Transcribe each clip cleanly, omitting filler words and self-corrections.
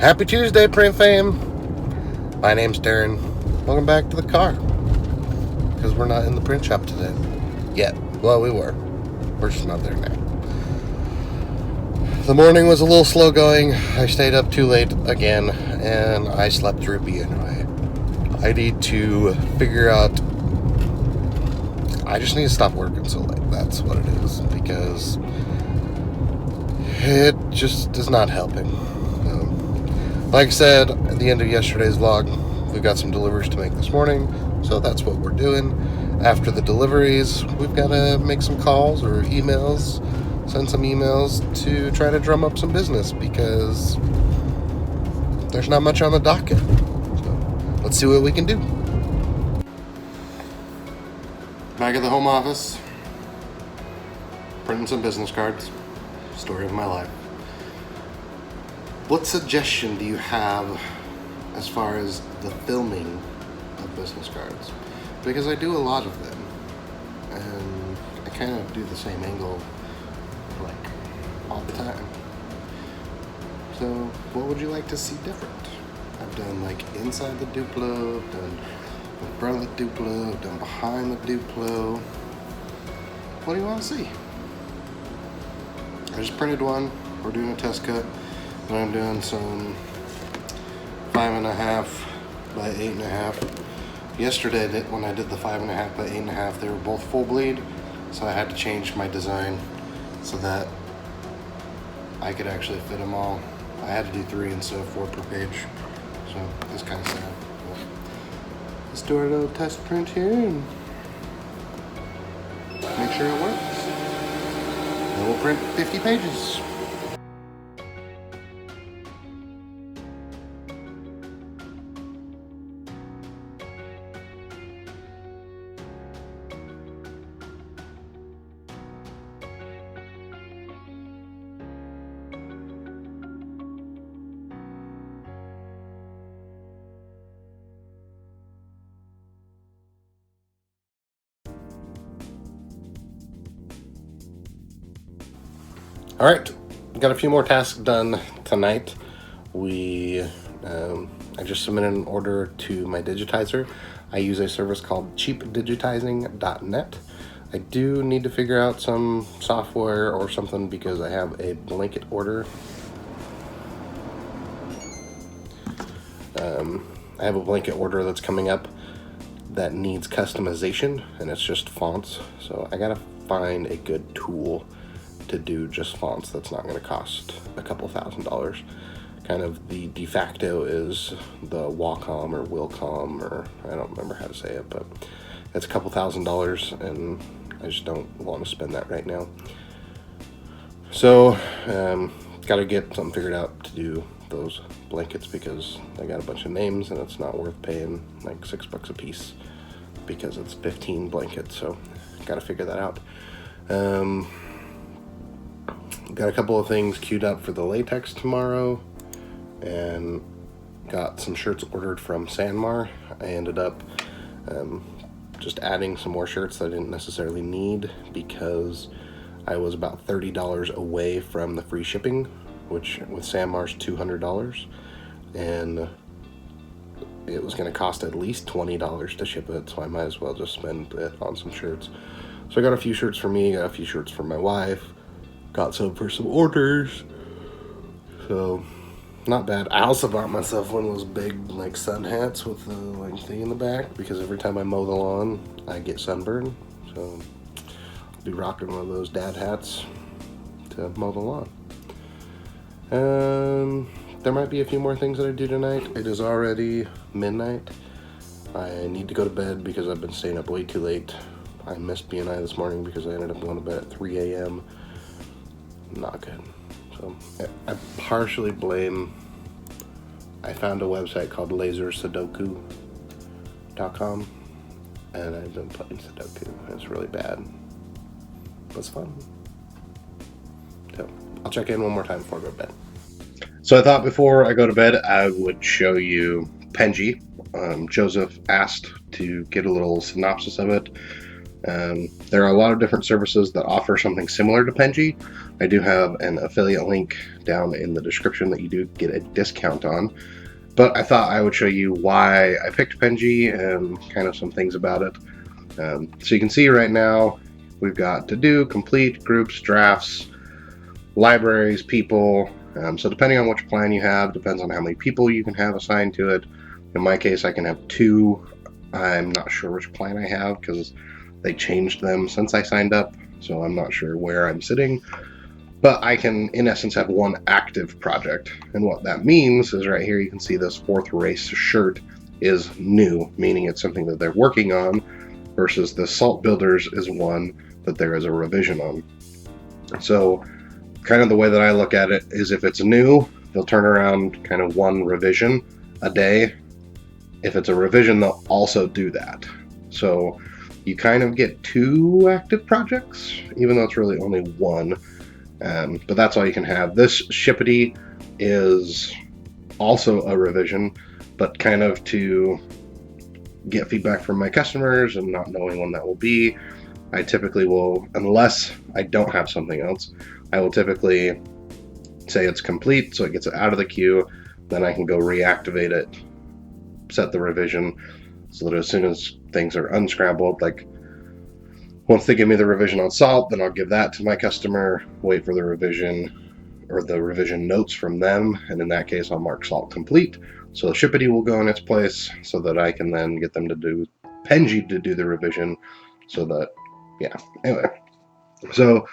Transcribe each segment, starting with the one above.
Happy Tuesday, print fam. My name's Darren. Welcome back to the car. Because we're not in the print shop today. Yet. Well, we were. We're just not there now. The morning was a little slow going. I stayed up too late again, and I slept through BNI. I need to figure out... I just need to stop working so late. That's what it is. Because it just is not helping. Like I said at the end of yesterday's vlog, we've got some deliveries to make this morning, so that's what we're doing. After the deliveries, we've got to make some calls or emails, send some emails to try to drum up some business because there's not much on the docket. So let's see what we can do. Back at the home office, printing some business cards. Story of my life. What suggestion do you have as far as the filming of business cards? Because I do a lot of them, and I kind of do the same angle, like, all the time. So, what would you like to see different? I've done, like, inside the Duplo, I've done in front of the Duplo, I've done behind the Duplo. What do you want to see? I just printed one. We're doing a test cut. And I'm doing some 5.5 by 8.5. Yesterday, when I did the 5.5 by 8.5, they were both full bleed, so I had to change my design so that I could actually fit them all. I had to do 3 instead of 4 per page, so it's kind of sad. But let's do our little test print here and make sure it works. Then we'll print 50 pages. All right, got a few more tasks done tonight. I just submitted an order to my digitizer. I use a service called cheapdigitizing.net. I do need to figure out some software or something because I have a blanket order. I have a blanket order that's coming up that needs customization, and it's just fonts. So I gotta find a good tool to do just fonts that's not going to cost a couple $1,000s. Kind of the de facto is the Wacom or Wilcom, or I don't remember how to say it, but it's a couple $1,000s, and I just don't want to spend that right now. So got to get something figured out to do those blankets because I got a bunch of names and it's not worth paying like $6 a piece because it's 15 blankets. So got to figure that out. Got a couple of things queued up for the latex tomorrow, and got some shirts ordered from Sanmar. I ended up just adding some more shirts that I didn't necessarily need because I was about $30 away from the free shipping, which with Sanmar's $200, and it was going to cost at least $20 to ship it, so I might as well just spend it on some shirts. So I got a few shirts for me, got a few shirts for my wife, got some for some orders, so not bad. I also bought myself one of those big like sun hats with the like thing in the back because every time I mow the lawn I get sunburn, so I'll be rocking one of those dad hats to mow the lawn. There might be a few more things that I do tonight. It is already midnight. I need to go to bed because I've been staying up way too late. I missed BNI this morning because I ended up going to bed at 3 a.m. Not good. So I partially blame, I found a website called lasersudoku.com, and I've been playing Sudoku. It's really bad, but it's fun. So I'll check in one more time before I go to bed. So I thought before I go to bed I would show you Penji. Joseph asked to get a little synopsis of it. There are a lot of different services that offer something similar to Penji. I do have an affiliate link down in the description that you do get a discount on. But I thought I would show you why I picked Penji and kind of some things about it. So you can see right now we've got to do, complete, groups, drafts, libraries, people. So depending on which plan you have, depends on how many people you can have assigned to it. In my case, I can have 2. I'm not sure which plan I have because they changed them since I signed up, so I'm not sure where I'm sitting. But I can, in essence, have 1 active project. And what that means is right here you can see this 4th race shirt is new, meaning it's something that they're working on, versus the Salt Builders is one that there is a revision on. So kind of the way that I look at it is if it's new, they'll turn around kind of 1 revision a day. If it's a revision, they'll also do that. So you kind of get 2 active projects, even though it's really only 1. But that's all you can have. This Shippity is also a revision, but kind of to get feedback from my customers and not knowing when that will be, I typically will, unless I don't have something else, I will typically say it's complete, so it gets it out of the queue, then I can go reactivate it, set the revision, so that as soon as things are unscrambled, like once they give me the revision on Salt, then I'll give that to my customer, wait for the revision or the revision notes from them, and in that case I'll mark Salt complete. So the Shippity will go in its place so that I can then get them to do Penji to do the revision, so that, yeah, anyway. So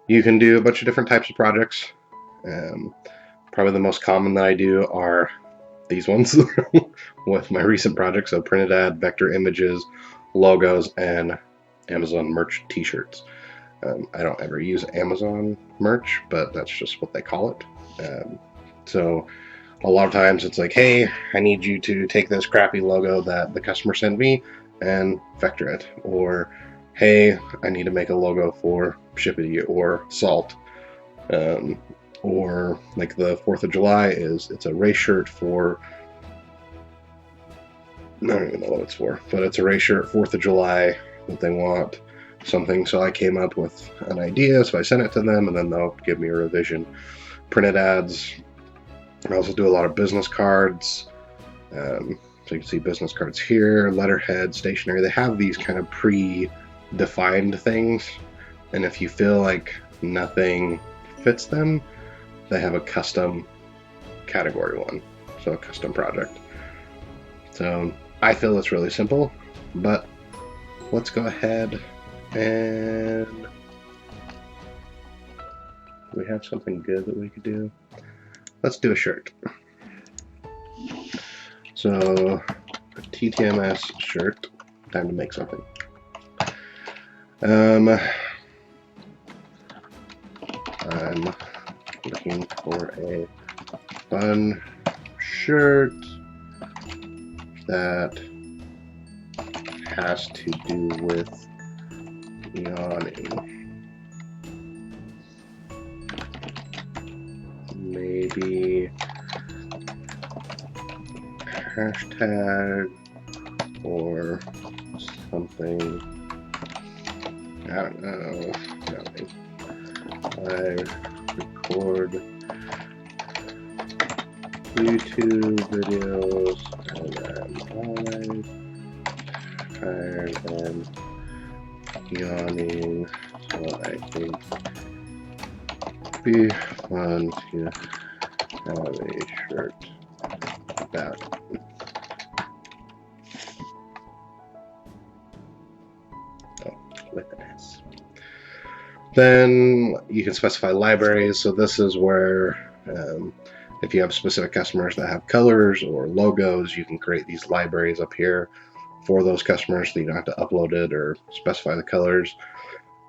you can do a bunch of different types of projects. Probably the most common that I do are these ones with my recent projects, so printed ad, vector images, logos, and Amazon merch t-shirts. I don't ever use Amazon merch, but that's just what they call it. So a lot of times it's like, hey, I need you to take this crappy logo that the customer sent me and vector it. Or, hey, I need to make a logo for Shippity or Salt. Or like the 4th of July it's a race shirt for, I don't even know what it's for, but it's a race shirt 4th of July that they want something. So I came up with an idea, so I sent it to them, and then they'll give me a revision. Printed ads. I also do a lot of business cards. So you can see business cards here, letterhead, stationery. They have these kind of pre-defined things, and if you feel like nothing fits them, they have a custom category one, so a custom project. So I feel it's really simple, but let's go ahead and we have something good that we could do. Let's do a shirt. So a TTMS shirt, time to make something. I'm looking for a fun shirt that has to do with yawning. Maybe hashtag or something. I don't know. Nothing. I record YouTube videos and I'm always tired and yawning, so I think be fun to have a shirt about it. Oh, with an S. Then you can specify libraries. So this is where if you have specific customers that have colors or logos, you can create these libraries up here for those customers so you don't have to upload it or specify the colors.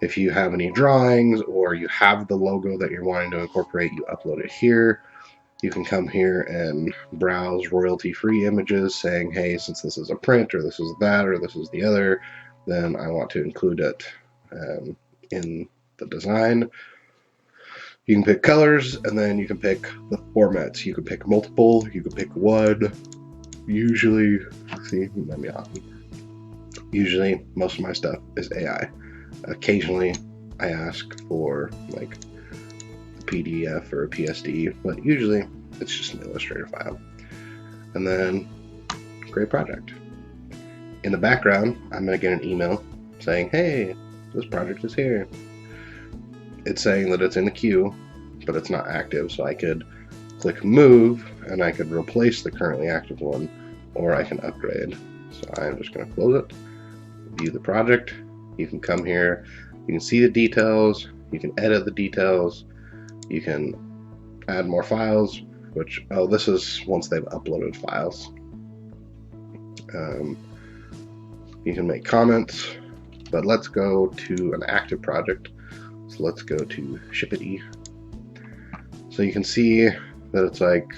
If you have any drawings or you have the logo that you're wanting to incorporate, you upload it here. You can come here and browse royalty-free images saying, hey, since this is a print or this is that or this is the other, then I want to include it in the design. You can pick colors, and then you can pick the formats. You can pick multiple, you can pick one. Usually, see, let me off. Usually, most of my stuff is AI. Occasionally, I ask for like a PDF or a PSD, but usually it's just an Illustrator file. And then, great project. In the background, I'm going to get an email saying, hey, this project is here. It's saying that it's in the queue, but it's not active, so I could click move and I could replace the currently active one, or I can upgrade. So I'm just going to close it, view the project. You can come here, you can see the details, you can edit the details, you can add more files, which, oh, this is once they've uploaded files. You can make comments, but let's go to an active project. So let's go to Shippity. So you can see that it's like,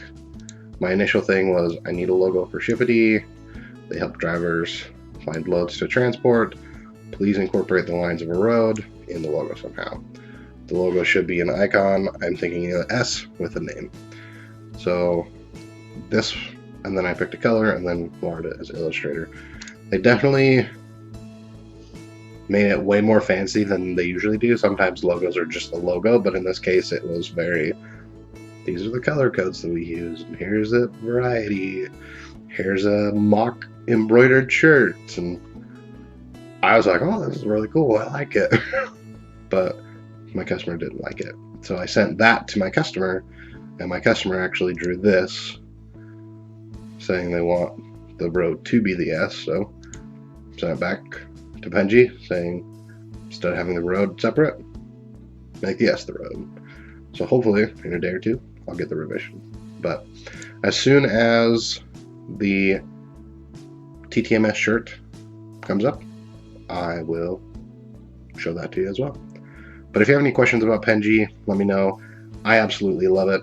my initial thing was I need a logo for Shippity. They help drivers find loads to transport. Please incorporate the lines of a road in the logo somehow. The logo should be an icon. I'm thinking an S with a name. So this, and then I picked a color and then wired it as Illustrator. They definitely made it way more fancy than they usually do. Sometimes logos are just the logo, but in this case it was very, these are the color codes that we use, and here's a variety, here's a mock embroidered shirt, and I was like, oh, this is really cool, I like it. But my customer didn't like it. So I sent that to my customer, and my customer actually drew this, saying they want the road to be the S, so sent it back to Penji, saying instead of having the road separate, make the S the road. So hopefully in a day or two, I'll get the revision. But as soon as the TTMS shirt comes up, I will show that to you as well. But if you have any questions about Penji, let me know. I absolutely love it.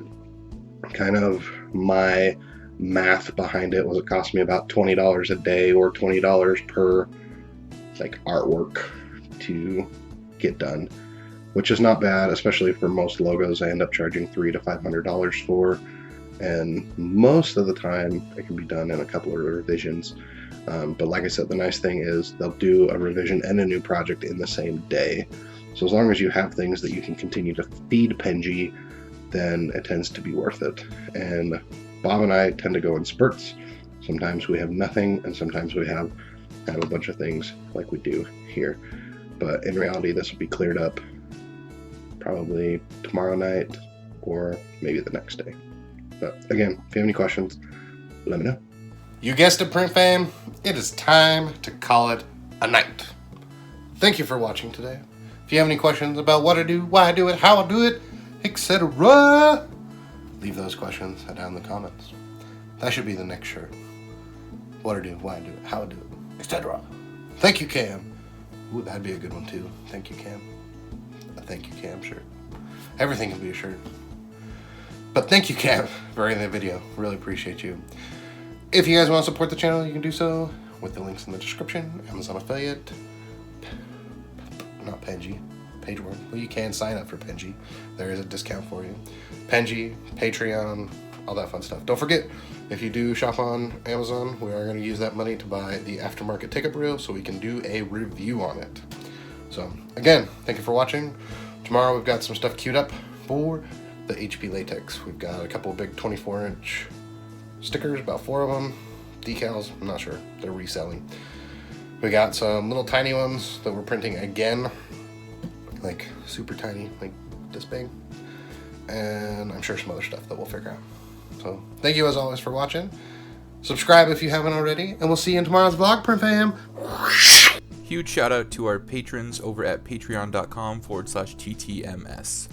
Kind of my math behind it was it cost me about $20 a day or $20 per like artwork to get done, which is not bad, especially for most logos. I end up charging $300 to $500 for, and most of the time it can be done in a couple of revisions. But like I said, the nice thing is they'll do a revision and a new project in the same day. So as long as you have things that you can continue to feed Penji, then it tends to be worth it. And Bob and I tend to go in spurts. Sometimes we have nothing, and sometimes we have a bunch of things like we do here. But in reality, this will be cleared up probably tomorrow night or maybe the next day. But again, if you have any questions, let me know. You guessed it, Print Fam. It is time to call it a night. Thank you for watching today. If you have any questions about what I do, why I do it, how I do it, etc., leave those questions down in the comments. That should be the next shirt. What I do, why I do it, how I do it, etc. Thank you, Cam. Ooh, that'd be a good one too. Thank you, Cam. A thank you, Cam shirt. Everything can be a shirt. But thank you, Cam, for writing that video. Really appreciate you. If you guys want to support the channel, you can do so with the links in the description. Amazon affiliate. Not Penji. PageWork. Well, you can sign up for Penji. There is a discount for you. Penji, Patreon, all that fun stuff. Don't forget, if you do shop on Amazon, we are going to use that money to buy the aftermarket ticket reel so we can do a review on it. So, again, thank you for watching. Tomorrow we've got some stuff queued up for the HP latex. We've got a couple of big 24-inch stickers, about 4 of them. Decals, I'm not sure. They're reselling. We got some little tiny ones that we're printing again. Like super tiny, like this big. And I'm sure some other stuff that we'll figure out. So thank you as always for watching. Subscribe if you haven't already, and we'll see you in tomorrow's vlog, Print Fam. Huge shout out to our patrons over at patreon.com/TTMS.